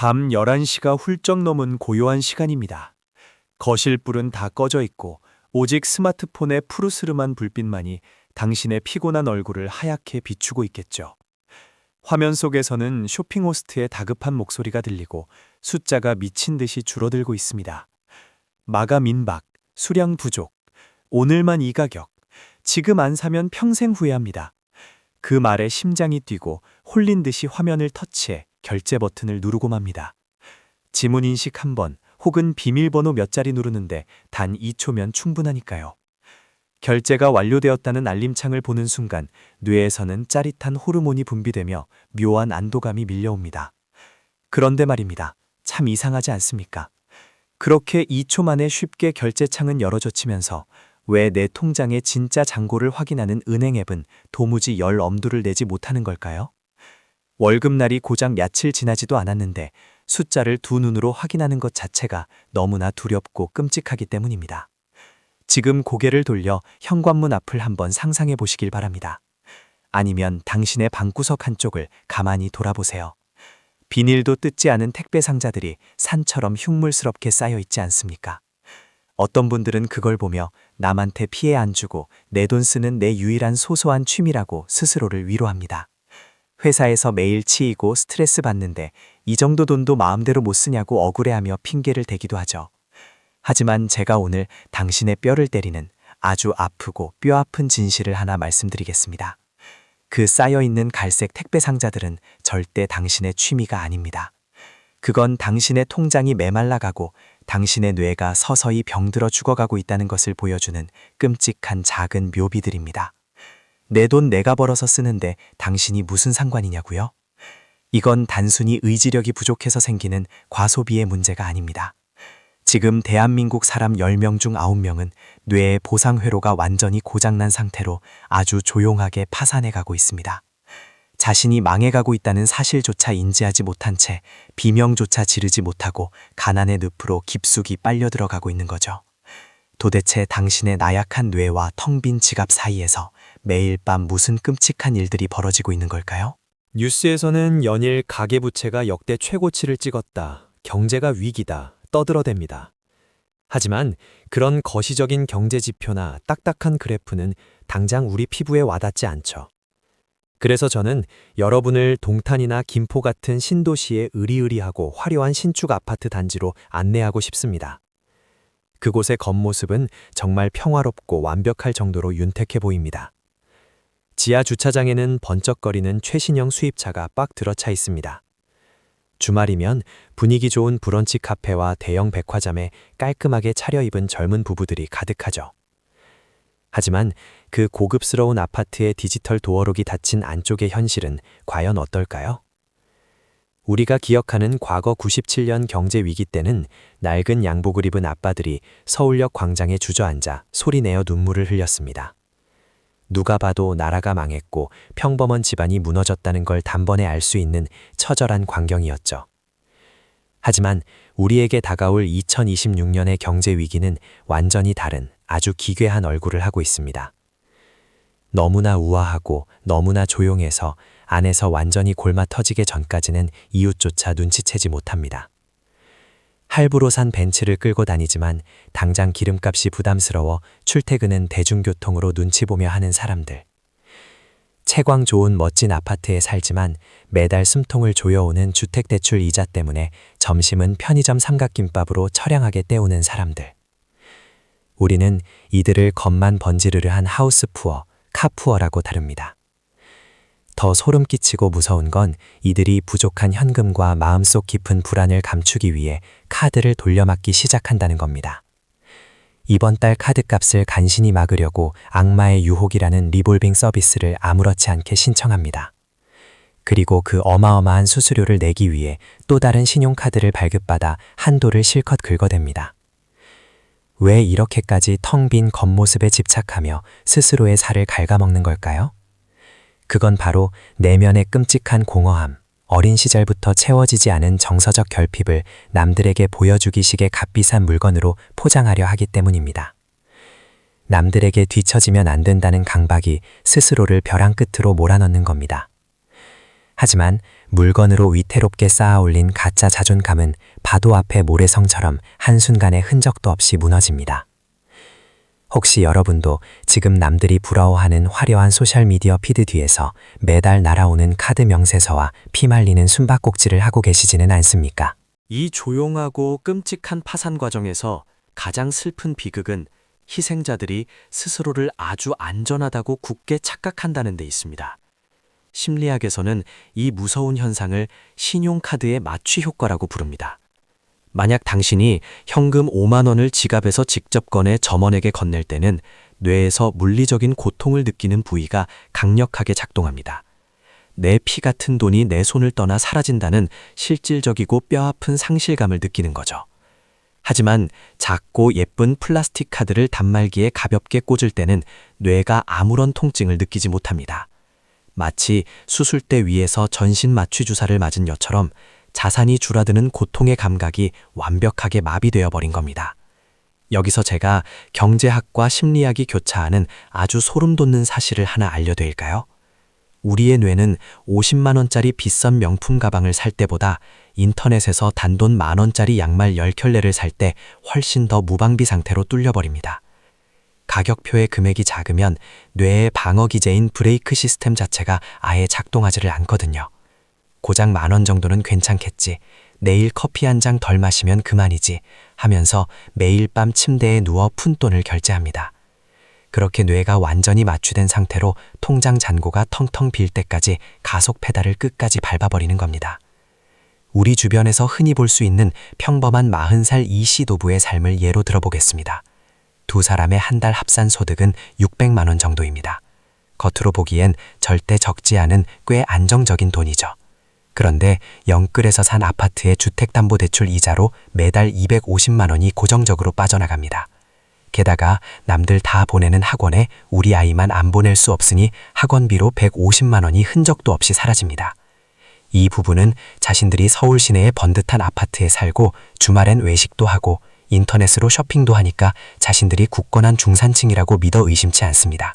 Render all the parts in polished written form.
밤 11시가 훌쩍 넘은 고요한 시간입니다. 거실 불은 다 꺼져 있고 오직 스마트폰의 푸르스름한 불빛만이 당신의 피곤한 얼굴을 하얗게 비추고 있겠죠. 화면 속에서는 쇼핑 호스트의 다급한 목소리가 들리고 숫자가 미친 듯이 줄어들고 있습니다. 마감 임박, 수량 부족, 오늘만 이 가격, 지금 안 사면 평생 후회합니다. 그 말에 심장이 뛰고 홀린 듯이 화면을 터치해 결제 버튼을 누르고 맙니다. 지문 인식 한 번 혹은 비밀번호 몇 자리 누르는데 단 2초면 충분하니까요. 결제가 완료되었다는 알림창을 보는 순간 뇌에서는 짜릿한 호르몬이 분비되며 묘한 안도감이 밀려옵니다. 그런데 말입니다. 참 이상하지 않습니까? 그렇게 2초 만에 쉽게 결제창은 열어젖히면서 왜 내 통장의 진짜 잔고를 확인하는 은행 앱은 도무지 열 엄두를 내지 못하는 걸까요? 월급날이 고작 며칠 지나지도 않았는데 숫자를 두 눈으로 확인하는 것 자체가 너무나 두렵고 끔찍하기 때문입니다. 지금 고개를 돌려 현관문 앞을 한번 상상해 보시길 바랍니다. 아니면 당신의 방구석 한쪽을 가만히 돌아보세요. 비닐도 뜯지 않은 택배 상자들이 산처럼 흉물스럽게 쌓여 있지 않습니까? 어떤 분들은 그걸 보며 남한테 피해 안 주고 내 돈 쓰는 내 유일한 소소한 취미라고 스스로를 위로합니다. 회사에서 매일 치이고 스트레스 받는데 이 정도 돈도 마음대로 못 쓰냐고 억울해하며 핑계를 대기도 하죠. 하지만 제가 오늘 당신의 뼈를 때리는 아주 아프고 뼈 아픈 진실을 하나 말씀드리겠습니다. 그 쌓여있는 갈색 택배 상자들은 절대 당신의 취미가 아닙니다. 그건 당신의 통장이 메말라가고 당신의 뇌가 서서히 병들어 죽어가고 있다는 것을 보여주는 끔찍한 작은 묘비들입니다. 내 돈 내가 벌어서 쓰는데 당신이 무슨 상관이냐고요? 이건 단순히 의지력이 부족해서 생기는 과소비의 문제가 아닙니다. 지금 대한민국 사람 10명 중 9명은 뇌의 보상회로가 완전히 고장난 상태로 아주 조용하게 파산해가고 있습니다. 자신이 망해가고 있다는 사실조차 인지하지 못한 채 비명조차 지르지 못하고 가난의 늪으로 깊숙이 빨려 들어가고 있는 거죠. 도대체 당신의 나약한 뇌와 텅 빈 지갑 사이에서 매일 밤 무슨 끔찍한 일들이 벌어지고 있는 걸까요? 뉴스에서는 연일 가계부채가 역대 최고치를 찍었다, 경제가 위기다 떠들어댑니다. 하지만 그런 거시적인 경제 지표나 딱딱한 그래프는 당장 우리 피부에 와닿지 않죠. 그래서 저는 여러분을 동탄이나 김포 같은 신도시의 으리으리하고 화려한 신축 아파트 단지로 안내하고 싶습니다. 그곳의 겉모습은 정말 평화롭고 완벽할 정도로 윤택해 보입니다. 지하 주차장에는 번쩍거리는 최신형 수입차가 빡 들어차 있습니다. 주말이면 분위기 좋은 브런치 카페와 대형 백화점에 깔끔하게 차려입은 젊은 부부들이 가득하죠. 하지만 그 고급스러운 아파트의 디지털 도어록이 닫힌 안쪽의 현실은 과연 어떨까요? 우리가 기억하는 과거 97년 경제 위기 때는 낡은 양복을 입은 아빠들이 서울역 광장에 주저앉아 소리내어 눈물을 흘렸습니다. 누가 봐도 나라가 망했고 평범한 집안이 무너졌다는 걸 단번에 알 수 있는 처절한 광경이었죠. 하지만 우리에게 다가올 2026년의 경제 위기는 완전히 다른 아주 기괴한 얼굴을 하고 있습니다. 너무나 우아하고 너무나 조용해서 안에서 완전히 골마 터지기 전까지는 이웃조차 눈치채지 못합니다. 할부로 산 벤츠를 끌고 다니지만 당장 기름값이 부담스러워 출퇴근은 대중교통으로 눈치 보며 하는 사람들. 채광 좋은 멋진 아파트에 살지만 매달 숨통을 조여오는 주택대출 이자 때문에 점심은 편의점 삼각김밥으로 처량하게 때우는 사람들. 우리는 이들을 겉만 번지르르한 하우스푸어, 카푸어라고 다룹니다. 더 소름 끼치고 무서운 건 이들이 부족한 현금과 마음속 깊은 불안을 감추기 위해 카드를 돌려막기 시작한다는 겁니다. 이번 달 카드값을 간신히 막으려고 악마의 유혹이라는 리볼빙 서비스를 아무렇지 않게 신청합니다. 그리고 그 어마어마한 수수료를 내기 위해 또 다른 신용카드를 발급받아 한도를 실컷 긁어댑니다. 왜 이렇게까지 텅 빈 겉모습에 집착하며 스스로의 살을 갉아먹는 걸까요? 그건 바로 내면의 끔찍한 공허함, 어린 시절부터 채워지지 않은 정서적 결핍을 남들에게 보여주기식의 값비싼 물건으로 포장하려 하기 때문입니다. 남들에게 뒤처지면 안 된다는 강박이 스스로를 벼랑 끝으로 몰아넣는 겁니다. 하지만 물건으로 위태롭게 쌓아 올린 가짜 자존감은 파도 앞의 모래성처럼 한순간의 흔적도 없이 무너집니다. 혹시 여러분도 지금 남들이 부러워하는 화려한 소셜미디어 피드 뒤에서 매달 날아오는 카드 명세서와 피말리는 숨바꼭질을 하고 계시지는 않습니까? 이 조용하고 끔찍한 파산 과정에서 가장 슬픈 비극은 희생자들이 스스로를 아주 안전하다고 굳게 착각한다는 데 있습니다. 심리학에서는 이 무서운 현상을 신용카드의 마취 효과라고 부릅니다. 만약 당신이 현금 5만 원을 지갑에서 직접 꺼내 점원에게 건넬 때는 뇌에서 물리적인 고통을 느끼는 부위가 강력하게 작동합니다. 내 피 같은 돈이 내 손을 떠나 사라진다는 실질적이고 뼈아픈 상실감을 느끼는 거죠. 하지만 작고 예쁜 플라스틱 카드를 단말기에 가볍게 꽂을 때는 뇌가 아무런 통증을 느끼지 못합니다. 마치 수술대 위에서 전신 마취 주사를 맞은 여처럼 자산이 줄어드는 고통의 감각이 완벽하게 마비되어 버린 겁니다. 여기서 제가 경제학과 심리학이 교차하는 아주 소름 돋는 사실을 하나 알려드릴까요? 우리의 뇌는 50만 원짜리 비싼 명품 가방을 살 때보다 인터넷에서 단돈 10,000원짜리 양말 10켤레를 살 때 훨씬 더 무방비 상태로 뚫려버립니다. 가격표의 금액이 작으면 뇌의 방어 기제인 브레이크 시스템 자체가 아예 작동하지를 않거든요. 고작 10,000원 정도는 괜찮겠지, 내일 커피 한 잔 덜 마시면 그만이지 하면서 매일 밤 침대에 누워 푼돈을 결제합니다. 그렇게 뇌가 완전히 마취된 상태로 통장 잔고가 텅텅 빌 때까지 가속 페달을 끝까지 밟아버리는 겁니다. 우리 주변에서 흔히 볼 수 있는 평범한 40살 이 시도부의 삶을 예로 들어보겠습니다. 두 사람의 한 달 합산 소득은 600만 원 정도입니다. 겉으로 보기엔 절대 적지 않은 꽤 안정적인 돈이죠. 그런데 영끌에서 산 아파트의 주택담보대출 이자로 매달 250만 원이 고정적으로 빠져나갑니다. 게다가 남들 다 보내는 학원에 우리 아이만 안 보낼 수 없으니 학원비로 150만 원이 흔적도 없이 사라집니다. 이 부부는 자신들이 서울 시내의 번듯한 아파트에 살고 주말엔 외식도 하고 인터넷으로 쇼핑도 하니까 자신들이 굳건한 중산층이라고 믿어 의심치 않습니다.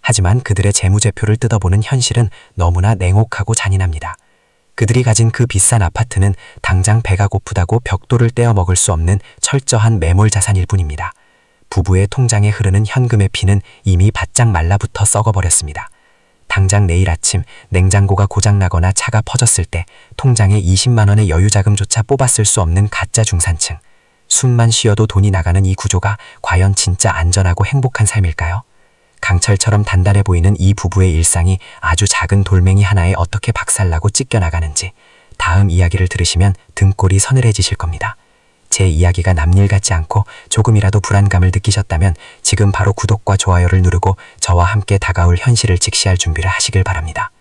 하지만 그들의 재무제표를 뜯어보는 현실은 너무나 냉혹하고 잔인합니다. 그들이 가진 그 비싼 아파트는 당장 배가 고프다고 벽돌을 떼어 먹을 수 없는 철저한 매몰 자산일 뿐입니다. 부부의 통장에 흐르는 현금의 피는 이미 바짝 말라붙어 썩어버렸습니다. 당장 내일 아침 냉장고가 고장나거나 차가 퍼졌을 때 통장에 20만 원의 여유자금조차 뽑았을 수 없는 가짜 중산층. 숨만 쉬어도 돈이 나가는 이 구조가 과연 진짜 안전하고 행복한 삶일까요? 강철처럼 단단해 보이는 이 부부의 일상이 아주 작은 돌멩이 하나에 어떻게 박살나고 찢겨나가는지 다음 이야기를 들으시면 등골이 서늘해지실 겁니다. 제 이야기가 남일 같지 않고 조금이라도 불안감을 느끼셨다면 지금 바로 구독과 좋아요를 누르고 저와 함께 다가올 현실을 직시할 준비를 하시길 바랍니다.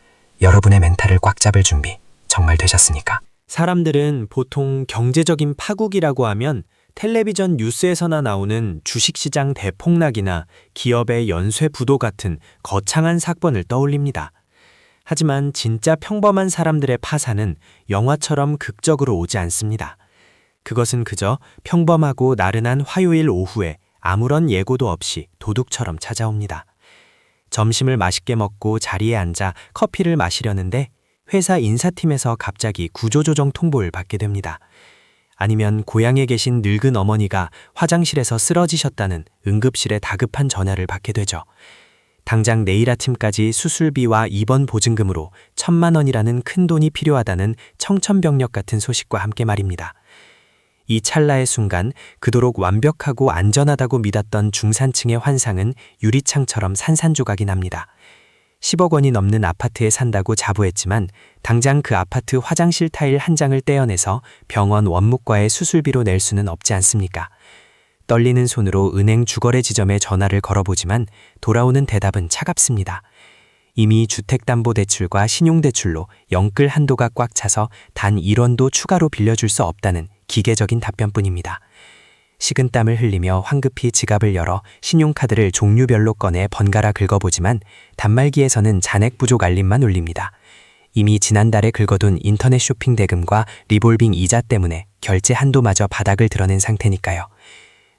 여러분의 멘탈을 꽉 잡을 준비 정말 되셨습니까? 사람들은 보통 경제적인 파국이라고 하면 텔레비전 뉴스에서나 나오는 주식시장 대폭락이나 기업의 연쇄 부도 같은 거창한 사건을 떠올립니다. 하지만 진짜 평범한 사람들의 파산은 영화처럼 극적으로 오지 않습니다. 그것은 그저 평범하고 나른한 화요일 오후에 아무런 예고도 없이 도둑처럼 찾아옵니다. 점심을 맛있게 먹고 자리에 앉아 커피를 마시려는데 회사 인사팀에서 갑자기 구조조정 통보를 받게 됩니다. 아니면 고향에 계신 늙은 어머니가 화장실에서 쓰러지셨다는 응급실에 다급한 전화를 받게 되죠. 당장 내일 아침까지 수술비와 입원 보증금으로 1,000만 원이라는 큰 돈이 필요하다는 청천벽력 같은 소식과 함께 말입니다. 이 찰나의 순간 그토록 완벽하고 안전하다고 믿었던 중산층의 환상은 유리창처럼 산산조각이 납니다. 10억 원이 넘는 아파트에 산다고 자부했지만 당장 그 아파트 화장실 타일 한 장을 떼어내서 병원 원무과의 수술비로 낼 수는 없지 않습니까? 떨리는 손으로 은행 주거래 지점에 전화를 걸어보지만 돌아오는 대답은 차갑습니다. 이미 주택담보대출과 신용대출로 영끌 한도가 꽉 차서 단 1원도 추가로 빌려줄 수 없다는 기계적인 답변뿐입니다. 식은땀을 흘리며 황급히 지갑을 열어 신용카드를 종류별로 꺼내 번갈아 긁어보지만 단말기에서는 잔액 부족 알림만 울립니다. 이미 지난달에 긁어둔 인터넷 쇼핑 대금과 리볼빙 이자 때문에 결제 한도마저 바닥을 드러낸 상태니까요.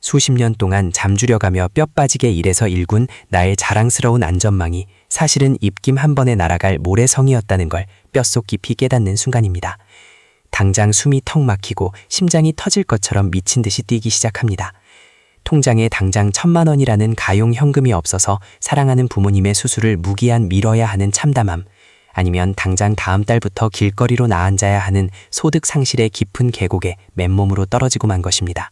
수십 년 동안 잠주려가며 뼈 빠지게 일해서 일군 나의 자랑스러운 안전망이 사실은 입김 한 번에 날아갈 모래성이었다는 걸 뼛속 깊이 깨닫는 순간입니다. 당장 숨이 턱 막히고 심장이 터질 것처럼 미친 듯이 뛰기 시작합니다. 통장에 당장 1,000만 원이라는 가용 현금이 없어서 사랑하는 부모님의 수술을 무기한 미뤄야 하는 참담함, 아니면 당장 다음 달부터 길거리로 나앉아야 하는 소득 상실의 깊은 계곡에 맨몸으로 떨어지고만 것입니다.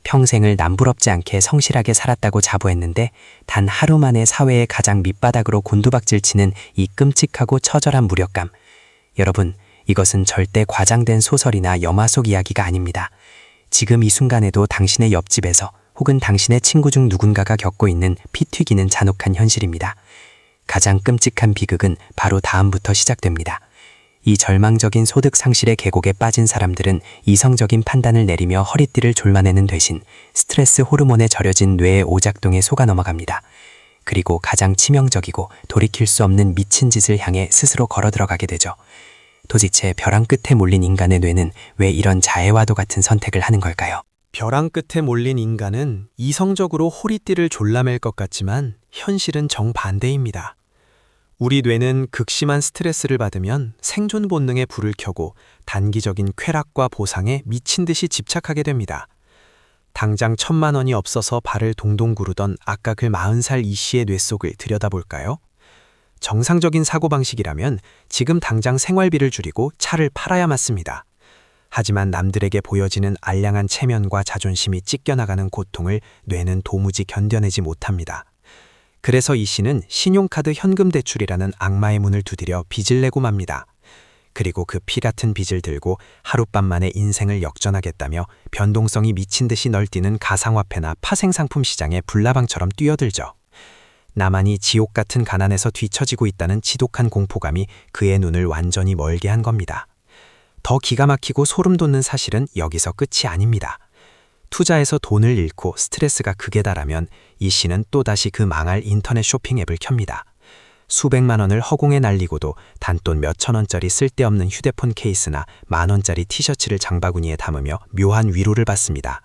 평생을 남부럽지 않게 성실하게 살았다고 자부했는데 단 하루 만에 사회의 가장 밑바닥으로 곤두박질 치는 이 끔찍하고 처절한 무력감. 여러분, 이것은 절대 과장된 소설이나 영화 속 이야기가 아닙니다. 지금 이 순간에도 당신의 옆집에서 혹은 당신의 친구 중 누군가가 겪고 있는 피 튀기는 잔혹한 현실입니다. 가장 끔찍한 비극은 바로 다음부터 시작됩니다. 이 절망적인 소득 상실의 계곡에 빠진 사람들은 이성적인 판단을 내리며 허리띠를 졸라매는 대신 스트레스 호르몬에 절여진 뇌의 오작동에 속아 넘어갑니다. 그리고 가장 치명적이고 돌이킬 수 없는 미친 짓을 향해 스스로 걸어 들어가게 되죠. 도대체 벼랑 끝에 몰린 인간의 뇌는 왜 이런 자해와도 같은 선택을 하는 걸까요? 벼랑 끝에 몰린 인간은 이성적으로 호리띠를 졸라맬 것 같지만 현실은 정반대입니다. 우리 뇌는 극심한 스트레스를 받으면 생존 본능에 불을 켜고 단기적인 쾌락과 보상에 미친 듯이 집착하게 됩니다. 당장 1,000만 원이 없어서 발을 동동 구르던 아까 그 40살 이 씨의 뇌 속을 들여다볼까요? 정상적인 사고방식이라면 지금 당장 생활비를 줄이고 차를 팔아야 맞습니다. 하지만 남들에게 보여지는 알량한 체면과 자존심이 찢겨나가는 고통을 뇌는 도무지 견뎌내지 못합니다. 그래서 이 씨는 신용카드 현금 대출이라는 악마의 문을 두드려 빚을 내고 맙니다. 그리고 그 피 같은 빚을 들고 하룻밤 만에 인생을 역전하겠다며 변동성이 미친 듯이 널뛰는 가상화폐나 파생상품 시장에 불나방처럼 뛰어들죠. 나만이 지옥 같은 가난에서 뒤처지고 있다는 지독한 공포감이 그의 눈을 완전히 멀게 한 겁니다. 더 기가 막히고 소름 돋는 사실은 여기서 끝이 아닙니다. 투자해서 돈을 잃고 스트레스가 극에 달하면 이 씨는 또다시 그 망할 인터넷 쇼핑 앱을 켭니다. 수백만 원을 허공에 날리고도 단돈 몇천 원짜리 쓸데없는 휴대폰 케이스나 10,000원짜리 티셔츠를 장바구니에 담으며 묘한 위로를 받습니다.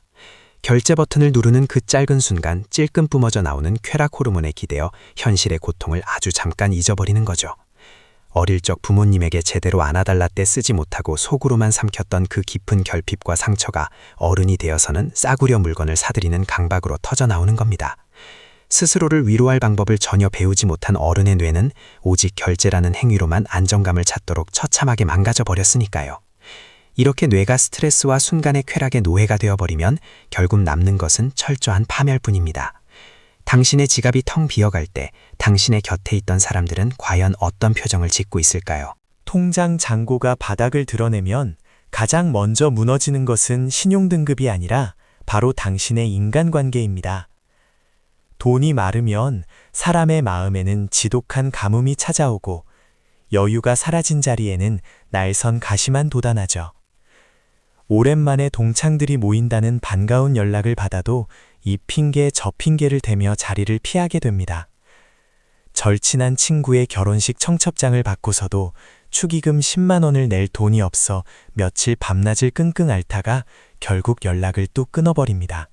결제 버튼을 누르는 그 짧은 순간 찔끔 뿜어져 나오는 쾌락 호르몬에 기대어 현실의 고통을 아주 잠깐 잊어버리는 거죠. 어릴 적 부모님에게 제대로 안아달라 때 쓰지 못하고 속으로만 삼켰던 그 깊은 결핍과 상처가 어른이 되어서는 싸구려 물건을 사들이는 강박으로 터져나오는 겁니다. 스스로를 위로할 방법을 전혀 배우지 못한 어른의 뇌는 오직 결제라는 행위로만 안정감을 찾도록 처참하게 망가져 버렸으니까요. 이렇게 뇌가 스트레스와 순간의 쾌락의 노예가 되어버리면 결국 남는 것은 철저한 파멸뿐입니다. 당신의 지갑이 텅 비어갈 때 당신의 곁에 있던 사람들은 과연 어떤 표정을 짓고 있을까요? 통장 잔고가 바닥을 드러내면 가장 먼저 무너지는 것은 신용등급이 아니라 바로 당신의 인간관계입니다. 돈이 마르면 사람의 마음에는 지독한 가뭄이 찾아오고 여유가 사라진 자리에는 날선 가시만 돋아나죠. 오랜만에 동창들이 모인다는 반가운 연락을 받아도 이 핑계 저 핑계를 대며 자리를 피하게 됩니다. 절친한 친구의 결혼식 청첩장을 받고서도 축의금 10만 원을 낼 돈이 없어 며칠 밤낮을 끙끙 앓다가 결국 연락을 뚝 끊어버립니다.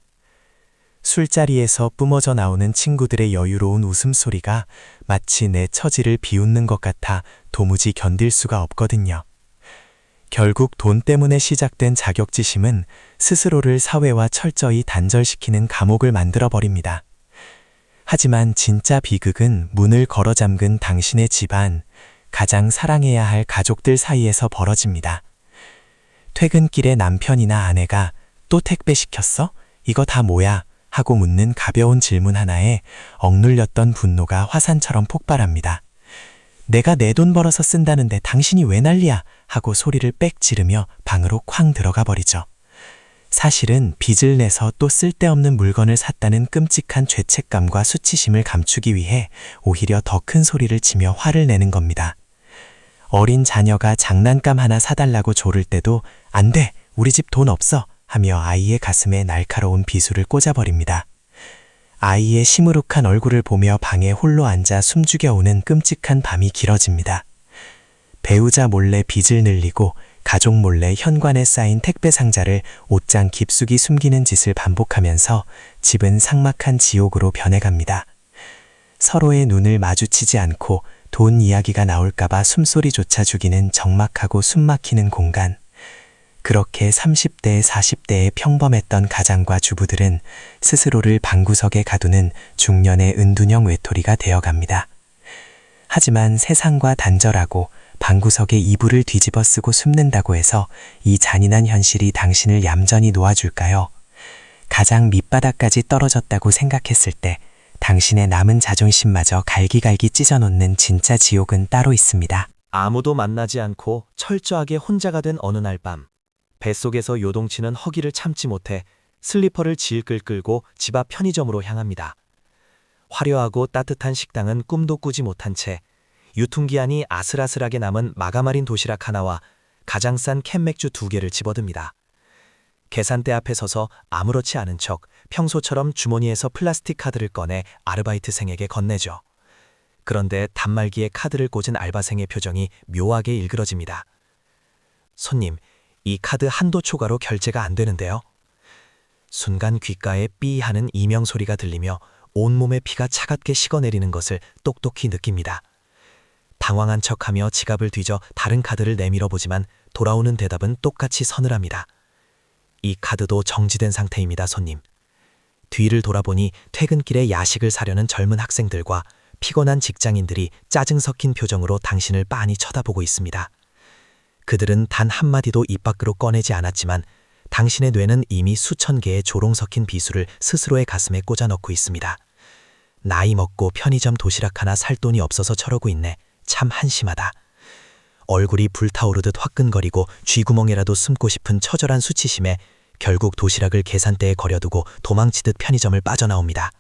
술자리에서 뿜어져 나오는 친구들의 여유로운 웃음소리가 마치 내 처지를 비웃는 것 같아 도무지 견딜 수가 없거든요. 결국 돈 때문에 시작된 자격지심은 스스로를 사회와 철저히 단절시키는 감옥을 만들어버립니다. 하지만 진짜 비극은 문을 걸어 잠근 당신의 집안, 가장 사랑해야 할 가족들 사이에서 벌어집니다. 퇴근길에 남편이나 아내가 또 택배 시켰어? 이거 다 뭐야? 하고 묻는 가벼운 질문 하나에 억눌렸던 분노가 화산처럼 폭발합니다. 내가 내 돈 벌어서 쓴다는데 당신이 왜 난리야? 하고 소리를 빽 지르며 방으로 쾅 들어가 버리죠. 사실은 빚을 내서 또 쓸데없는 물건을 샀다는 끔찍한 죄책감과 수치심을 감추기 위해 오히려 더 큰 소리를 치며 화를 내는 겁니다. 어린 자녀가 장난감 하나 사달라고 조를 때도 안 돼! 우리 집 돈 없어! 하며 아이의 가슴에 날카로운 비수를 꽂아버립니다. 아이의 시무룩한 얼굴을 보며 방에 홀로 앉아 숨죽여오는 끔찍한 밤이 길어집니다. 배우자 몰래 빚을 늘리고 가족 몰래 현관에 쌓인 택배 상자를 옷장 깊숙이 숨기는 짓을 반복하면서 집은 삭막한 지옥으로 변해갑니다. 서로의 눈을 마주치지 않고 돈 이야기가 나올까봐 숨소리조차 죽이는 적막하고 숨막히는 공간. 그렇게 30대, 40대의 평범했던 가장과 주부들은 스스로를 방구석에 가두는 중년의 은둔형 외톨이가 되어갑니다. 하지만 세상과 단절하고 방구석에 이불을 뒤집어 쓰고 숨는다고 해서 이 잔인한 현실이 당신을 얌전히 놓아줄까요? 가장 밑바닥까지 떨어졌다고 생각했을 때 당신의 남은 자존심마저 갈기갈기 찢어놓는 진짜 지옥은 따로 있습니다. 아무도 만나지 않고 철저하게 혼자가 된 어느 날 밤, 뱃속에서 요동치는 허기를 참지 못해 슬리퍼를 질끌 끌고 집 앞 편의점으로 향합니다. 화려하고 따뜻한 식당은 꿈도 꾸지 못한 채 유통기한이 아슬아슬하게 남은 마가마린 도시락 하나와 가장 싼 캔맥주 2개를 집어듭니다. 계산대 앞에 서서 아무렇지 않은 척 평소처럼 주머니에서 플라스틱 카드를 꺼내 아르바이트생에게 건네죠. 그런데 단말기에 카드를 꽂은 알바생의 표정이 묘하게 일그러집니다. 손님, 이 카드 한도 초과로 결제가 안 되는데요. 순간 귓가에 삐 하는 이명 소리가 들리며 온몸의 피가 차갑게 식어내리는 것을 똑똑히 느낍니다. 당황한 척하며 지갑을 뒤져 다른 카드를 내밀어 보지만 돌아오는 대답은 똑같이 서늘합니다. 이 카드도 정지된 상태입니다, 손님. 뒤를 돌아보니 퇴근길에 야식을 사려는 젊은 학생들과 피곤한 직장인들이 짜증 섞인 표정으로 당신을 빤히 쳐다보고 있습니다. 그들은 단 한마디도 입 밖으로 꺼내지 않았지만 당신의 뇌는 이미 수천 개의 조롱 섞인 비수를 스스로의 가슴에 꽂아 넣고 있습니다. 나이 먹고 편의점 도시락 하나 살 돈이 없어서 저러고 있네. 참 한심하다. 얼굴이 불타오르듯 화끈거리고 쥐구멍이라도 숨고 싶은 처절한 수치심에 결국 도시락을 계산대에 거려두고 도망치듯 편의점을 빠져나옵니다.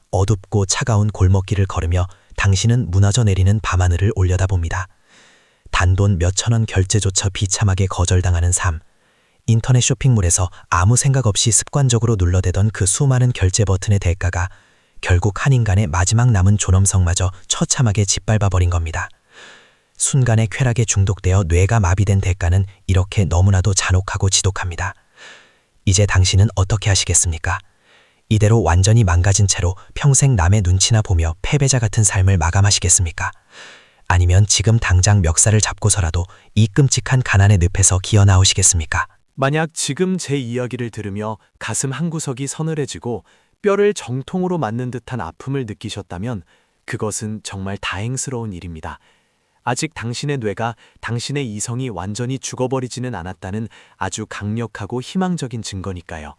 어둡고 차가운 골목길을 걸으며 당신은 무너져 내리는 밤하늘을 올려다봅니다. 단돈 몇천 원 결제조차 비참하게 거절당하는 삶. 인터넷 쇼핑몰에서 아무 생각 없이 습관적으로 눌러대던 그 수많은 결제 버튼의 대가가 결국 한 인간의 마지막 남은 존엄성마저 처참하게 짓밟아버린 겁니다. 순간의 쾌락에 중독되어 뇌가 마비된 대가는 이렇게 너무나도 잔혹하고 지독합니다. 이제 당신은 어떻게 하시겠습니까? 이대로 완전히 망가진 채로 평생 남의 눈치나 보며 패배자 같은 삶을 마감하시겠습니까? 아니면 지금 당장 멱살을 잡고서라도 이 끔찍한 가난의 늪에서 기어나오시겠습니까? 만약 지금 제 이야기를 들으며 가슴 한구석이 서늘해지고 뼈를 정통으로 맞는 듯한 아픔을 느끼셨다면 그것은 정말 다행스러운 일입니다. 아직 당신의 뇌가 당신의 이성이 완전히 죽어버리지는 않았다는 아주 강력하고 희망적인 증거니까요.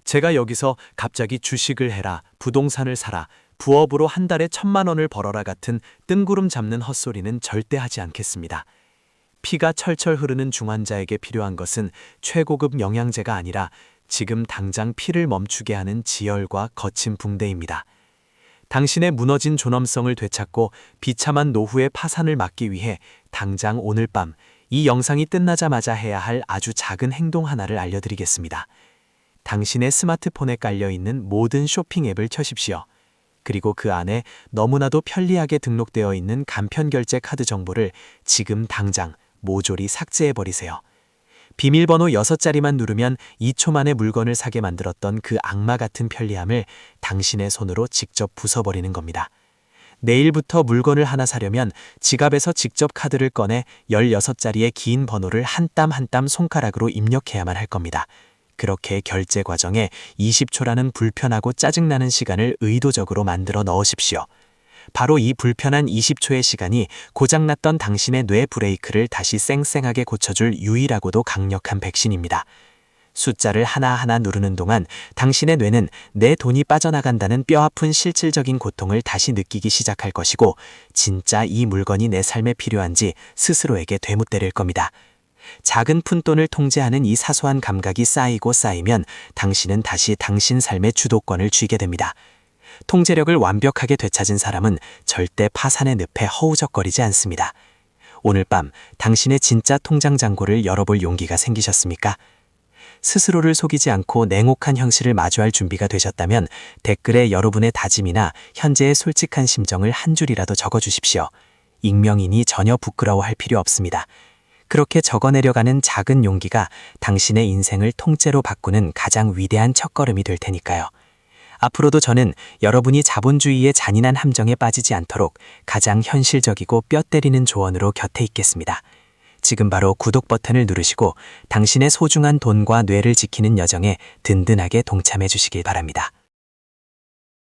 제가 여기서 갑자기 주식을 해라, 부동산을 사라, 부업으로 한 달에 1,000만 원을 벌어라 같은 뜬구름 잡는 헛소리는 절대 하지 않겠습니다. 피가 철철 흐르는 중환자에게 필요한 것은 최고급 영양제가 아니라 지금 당장 피를 멈추게 하는 지혈과 거친 붕대입니다. 당신의 무너진 존엄성을 되찾고 비참한 노후의 파산을 막기 위해 당장 오늘 밤 이 영상이 끝나자마자 해야 할 아주 작은 행동 하나를 알려드리겠습니다. 당신의 스마트폰에 깔려있는 모든 쇼핑 앱을 켜십시오. 그리고 그 안에 너무나도 편리하게 등록되어 있는 간편결제 카드 정보를 지금 당장 모조리 삭제해버리세요. 비밀번호 6자리만 누르면 2초 만에 물건을 사게 만들었던 그 악마 같은 편리함을 당신의 손으로 직접 부숴버리는 겁니다. 내일부터 물건을 하나 사려면 지갑에서 직접 카드를 꺼내 16자리의 긴 번호를 한 땀 한 땀 손가락으로 입력해야만 할 겁니다. 그렇게 결제 과정에 20초라는 불편하고 짜증나는 시간을 의도적으로 만들어 넣으십시오. 바로 이 불편한 20초의 시간이 고장났던 당신의 뇌 브레이크를 다시 쌩쌩하게 고쳐줄 유일하고도 강력한 백신입니다. 숫자를 하나하나 누르는 동안 당신의 뇌는 내 돈이 빠져나간다는 뼈아픈 실질적인 고통을 다시 느끼기 시작할 것이고 진짜 이 물건이 내 삶에 필요한지 스스로에게 되묻대릴 겁니다. 작은 푼돈을 통제하는 이 사소한 감각이 쌓이고 쌓이면 당신은 다시 당신 삶의 주도권을 쥐게 됩니다. 통제력을 완벽하게 되찾은 사람은 절대 파산의 늪에 허우적거리지 않습니다. 오늘 밤 당신의 진짜 통장 잔고를 열어볼 용기가 생기셨습니까? 스스로를 속이지 않고 냉혹한 현실을 마주할 준비가 되셨다면 댓글에 여러분의 다짐이나 현재의 솔직한 심정을 한 줄이라도 적어주십시오. 익명이니 전혀 부끄러워할 필요 없습니다. 그렇게 적어내려가는 작은 용기가 당신의 인생을 통째로 바꾸는 가장 위대한 첫걸음이 될 테니까요. 앞으로도 저는 여러분이 자본주의의 잔인한 함정에 빠지지 않도록 가장 현실적이고 뼈 때리는 조언으로 곁에 있겠습니다. 지금 바로 구독 버튼을 누르시고 당신의 소중한 돈과 뇌를 지키는 여정에 든든하게 동참해 주시길 바랍니다.